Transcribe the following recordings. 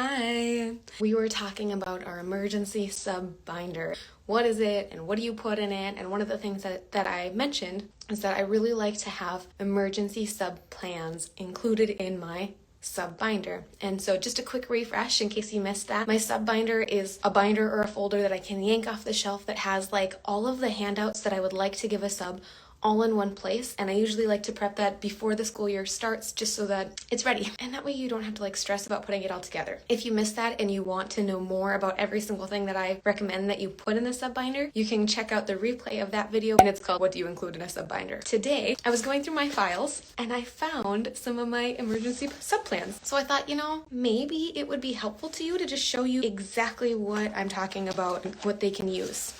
Hi! We were talking about our emergency sub binder. What is it and what do you put in it? And one of the things that I mentioned is that I really like to have emergency sub plans included in my sub binder. And so just a quick refresh in case you missed that. My sub binder is a binder or a folder that I can yank off the shelf that has like all of the handouts that I would like to give a sub all in one place, and I usually like to prep that before the school year starts just so that it's ready, and that way you don't have to like stress about putting it all together. If you missed that and you want to know more about every single thing that I recommend that you put in the sub binder, you can check out the replay of that video, and it's called What Do You Include in a Sub Binder. Today I was going through my files and I found some of my emergency sub plans, so I thought, maybe it would be helpful to you to just show you exactly what I'm talking about and what they can use.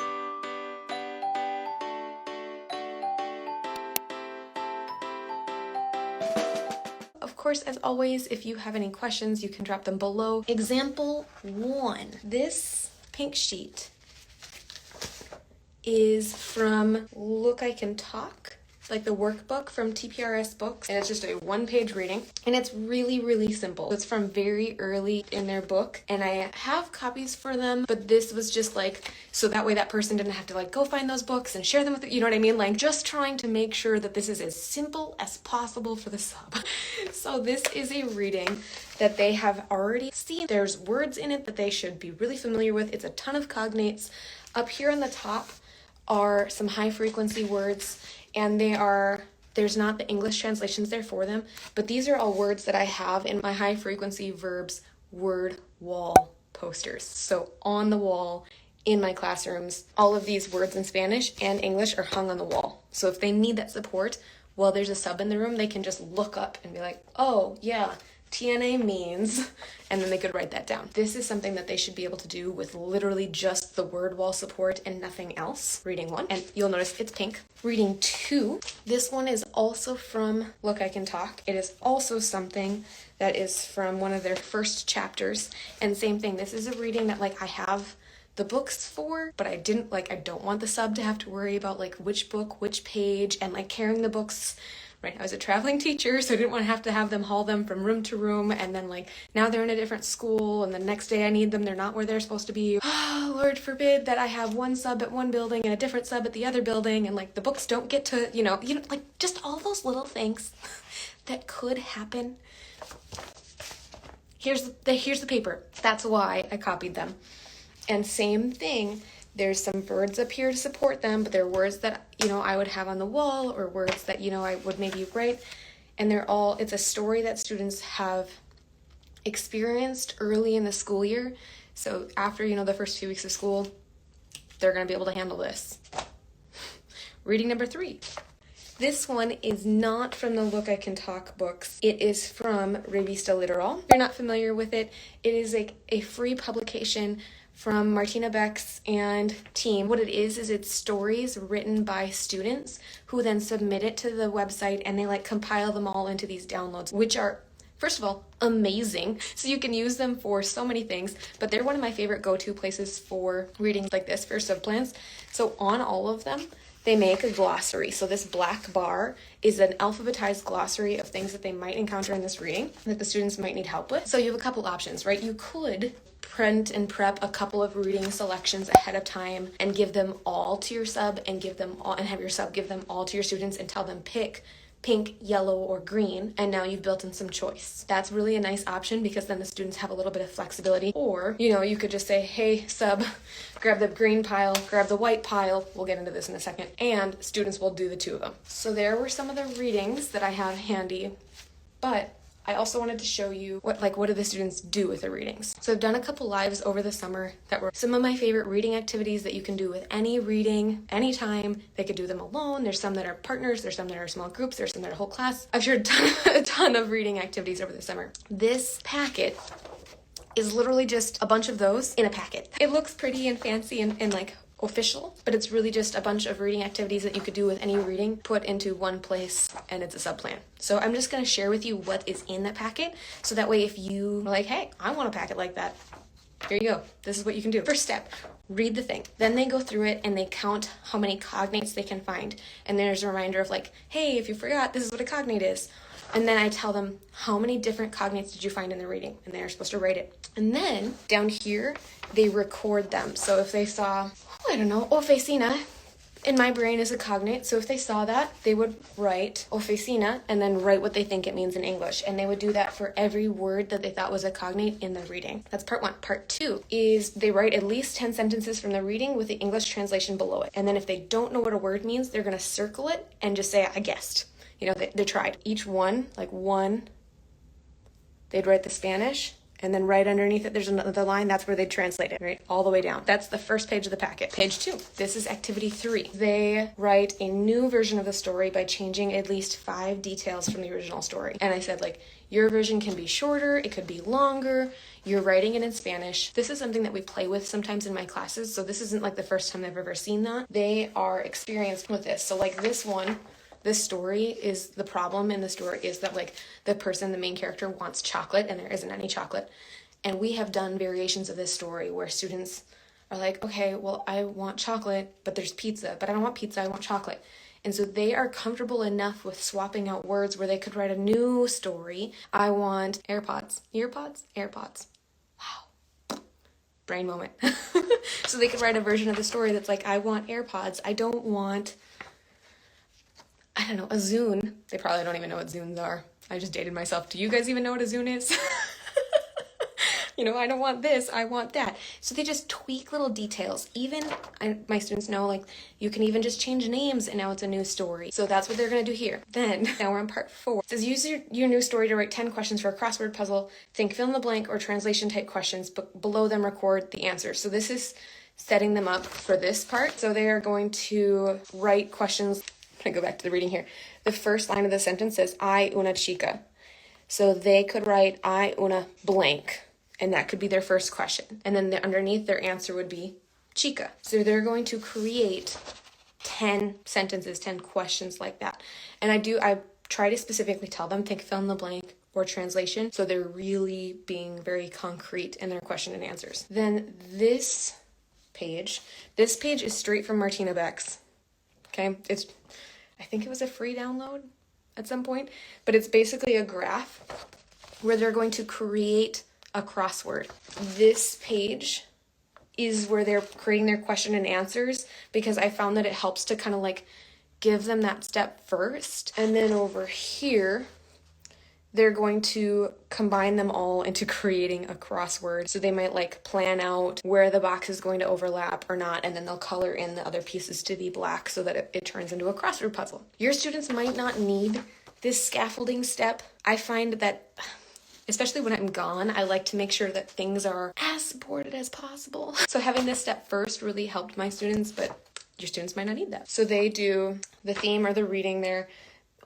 Of course, as always, if you have any questions, you can drop them below. Example 1. This pink sheet is from Look, I Can Talk, like the workbook from TPRS Books, and it's just a one-page reading, and it's really, really simple. It's from very early in their book, and I have copies for them, but this was just like, so that way that person didn't have to like go find those books and share them with you know what I mean? Like just trying to make sure that this is as simple as possible for the sub. So this is a reading that they have already seen. There's words in it that they should be really familiar with. It's a ton of cognates. Up here on the top are some high frequency words, and there's not the English translations there for them, but these are all words that I have in my high frequency verbs word wall posters. So on the wall in my classrooms, all of these words in Spanish and English are hung on the wall. So if they need that support while there's a sub in the room, they can just look up and be like, oh yeah, TNA means, and then they could write that down. This is something that they should be able to do with literally just the word wall support and nothing else. Reading 1, and you'll notice it's pink. Reading 2, this one is also from Look, I Can Talk. It is also something that is from one of their first chapters, and same thing, this is a reading that like I have the books for, but I don't want the sub to have to worry about like which book, which page, and like carrying the books. Right, I was a traveling teacher, so I didn't want to have them haul them from room to room, and then like now they're in a different school, and the next day I need them, they're not where they're supposed to be. Oh, Lord forbid that I have one sub at one building and a different sub at the other building, and like the books don't get to, like just all those little things that could happen. Here's the paper. That's why I copied them. And same thing. There's some words up here to support them, but they're words that, I would have on the wall, or words that, I would maybe write. And it's a story that students have experienced early in the school year. So after, the first few weeks of school, they're going to be able to handle this. Reading number 3. This one is not from the Look, I Can Talk books. It is from Revista Literal. If you're not familiar with it, it is a free publication from Martina Beck's and team. What it is it's stories written by students who then submit it to the website, and they like compile them all into these downloads, which are, first of all, amazing. So you can use them for so many things, but they're one of my favorite go-to places for readings like this, for subplans. So on all of them, they make a glossary. So this black bar is an alphabetized glossary of things that they might encounter in this reading that the students might need help with. So you have a couple options, right? You could print and prep a couple of reading selections ahead of time and give them all to your sub, and have your sub give them all to your students and tell them pick pink, yellow, or green, and now you've built in some choice. That's really a nice option because then the students have a little bit of flexibility. Or, you could just say, hey, sub, grab the green pile, grab the white pile. We'll get into this in a second. And students will do the two of them. So there were some of the readings that I have handy, but I also wanted to show you what do the students do with the readings. So I've done a couple lives over the summer that were some of my favorite reading activities that you can do with any reading, anytime. They could do them alone. There's some that are partners. There's some that are small groups. There's some that are whole class. I've shared a ton of reading activities over the summer. This packet is literally just a bunch of those in a packet. It looks pretty and fancy and like official, but it's really just a bunch of reading activities that you could do with any reading put into one place, and it's a sub-plan. So I'm just going to share with you what is in that packet, so that way if you are like, hey, I want a packet like that, here you go. This is what you can do. First step, read the thing. Then they go through it and they count how many cognates they can find. And there's a reminder of like, hey, if you forgot, this is what a cognate is. And then I tell them, how many different cognates did you find in the reading? And they're supposed to write it. And then down here, they record them. So if they saw, I don't know, officina in my brain is a cognate. So if they saw that, they would write officina and then write what they think it means in English. And they would do that for every word that they thought was a cognate in the reading. That's part one. Part two is they write at least 10 sentences from the reading with the English translation below it. And then if they don't know what a word means, they're going to circle it and just say, I guessed. You know, they tried. Each one, like one, they'd write the Spanish, and then right underneath it, there's another line. That's where they translate it, right? All the way down. That's the first page of the packet. Page 2. This is activity 3. They write a new version of the story by changing at least 5 details from the original story. And I said, like, your version can be shorter, it could be longer, you're writing it in Spanish. This is something that we play with sometimes in my classes, so this isn't like the first time they've ever seen that. They are experienced with this. So like this one, this story is, the problem in the story is that like the person, the main character, wants chocolate and there isn't any chocolate. And we have done variations of this story where students are like, okay, well, I want chocolate, but there's pizza, but I don't want pizza, I want chocolate. And so they are comfortable enough with swapping out words where they could write a new story. I want AirPods. Earpods? AirPods. Wow. Brain moment. So they could write a version of the story that's like, I want AirPods. I don't want, I don't know, a Zune. They probably don't even know what Zunes are. I just dated myself. Do you guys even know what a Zune is? You know, I don't want this, I want that. So they just tweak little details. Even, my students know, like, you can even just change names and now it's a new story. So that's what they're gonna do here. Then, now we're on part 4. It says, use your new story to write 10 questions for a crossword puzzle. Think fill in the blank or translation type questions, but below them record the answers. So this is setting them up for this part. So they are going to write questions. I'm gonna go back to the reading here. The first line of the sentence says, I una chica. So they could write, I una blank. And that could be their first question. And then underneath their answer would be chica. So they're going to create 10 sentences, 10 questions like that. And I try to specifically tell them, think fill in the blank or translation. So they're really being very concrete in their question and answers. Then this page is straight from Martina Beck's. Okay, I think it was a free download at some point, but it's basically a graph where they're going to create a crossword. This page is where they're creating their question and answers because I found that it helps to kind of like give them that step first. And then over here, they're going to combine them all into creating a crossword. So they might like plan out where the box is going to overlap or not, and then they'll color in the other pieces to be black so that it turns into a crossword puzzle. Your students might not need this scaffolding step. I find that, especially when I'm gone, I like to make sure that things are as supported as possible. So having this step first really helped my students, but your students might not need that. So they do the theme or the reading there,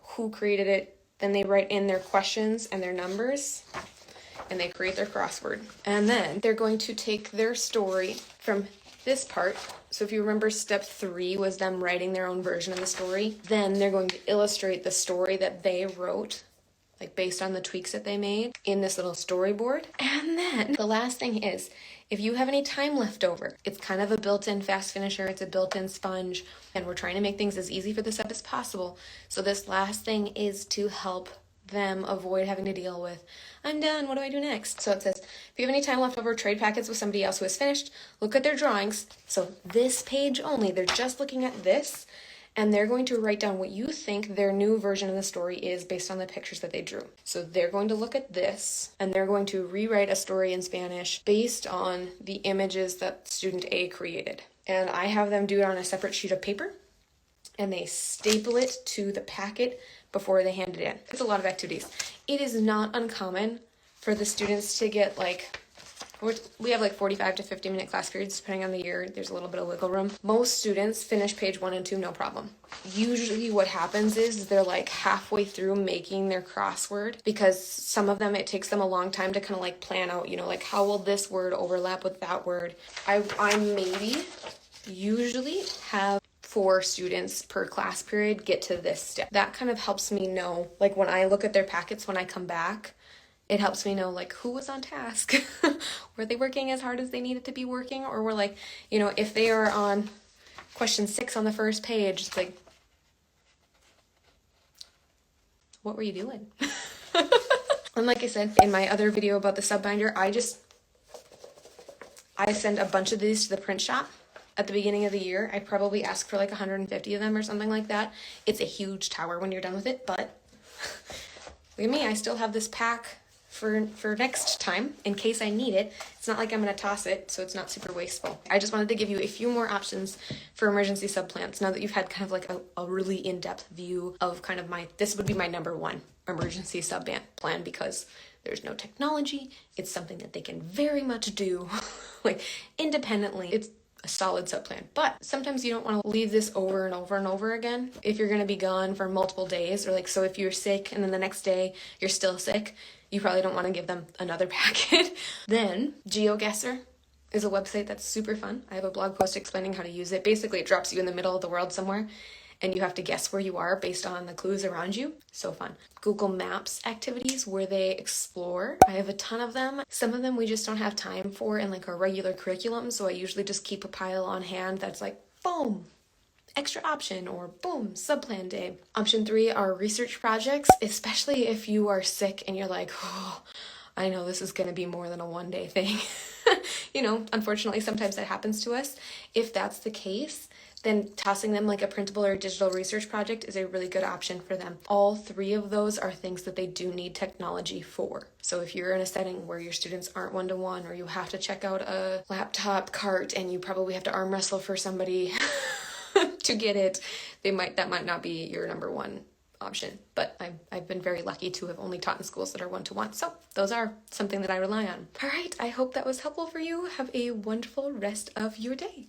who created it, then they write in their questions and their numbers, and they create their crossword. And then they're going to take their story from this part. So if you remember, step 3 was them writing their own version of the story. Then they're going to illustrate the story that they wrote, like based on the tweaks that they made in this little storyboard. And then the last thing is, if you have any time left over, it's kind of a built-in fast finisher, it's a built-in sponge, and we're trying to make things as easy for the step as possible. So this last thing is to help them avoid having to deal with, I'm done, what do I do next? So it says, if you have any time left over, trade packets with somebody else who has finished, look at their drawings. So this page only, they're just looking at this, and they're going to write down what you think their new version of the story is based on the pictures that they drew. So they're going to look at this, and they're going to rewrite a story in Spanish based on the images that student A created. And I have them do it on a separate sheet of paper, and they staple it to the packet before they hand it in. It's a lot of activities. It is not uncommon for the students to get we have like 45 to 50 minute class periods depending on the year. There's a little bit of wiggle room. Most students finish page 1 and 2 no problem. Usually what happens is they're like halfway through making their crossword, because some of them, it takes them a long time to kind of like plan out, like how will this word overlap with that word. I maybe usually have 4 students per class period get to this step. That kind of helps me know, like when I look at their packets when I come back, it helps me know like who was on task. Were they working as hard as they needed to be working? Or were like, if they are on question 6 on the first page, it's like, what were you doing? And like I said in my other video about the sub binder, I send a bunch of these to the print shop at the beginning of the year. I probably ask for like 150 of them or something like that. It's a huge tower when you're done with it, but look at me, I still have this pack for next time in case I need it. It's not like I'm gonna toss it, so it's not super wasteful. I just wanted to give you a few more options for emergency sub plans now that you've had kind of like a really in-depth view of kind of this would be my number one emergency sub plan, because there's no technology. It's something that they can very much do like independently. It's a solid sub plan, but sometimes you don't want to leave this over and over and over again if you're going to be gone for multiple days, or like, so if you're sick and then the next day you're still sick, you probably don't want to give them another packet. Then Geoguessr is a website that's super fun. I have a blog post explaining how to use it. Basically, it drops you in the middle of the world somewhere and you have to guess where you are based on the clues around you. So fun. Google Maps activities where they explore. I have a ton of them. Some of them we just don't have time for in like our regular curriculum, so I usually just keep a pile on hand that's like, boom, extra option, or boom, subplan day. Option 3 are research projects, especially if you are sick and you're like, oh, I know this is going to be more than a one-day thing. Unfortunately, sometimes that happens to us. If that's the case, then tossing them like a printable or digital research project is a really good option for them. All 3 of those are things that they do need technology for. So if you're in a setting where your students aren't one-to-one, or you have to check out a laptop cart and you probably have to arm wrestle for somebody to get it, that might not be your number one option. But I've been very lucky to have only taught in schools that are one-to-one. So those are something that I rely on. All right, I hope that was helpful for you. Have a wonderful rest of your day.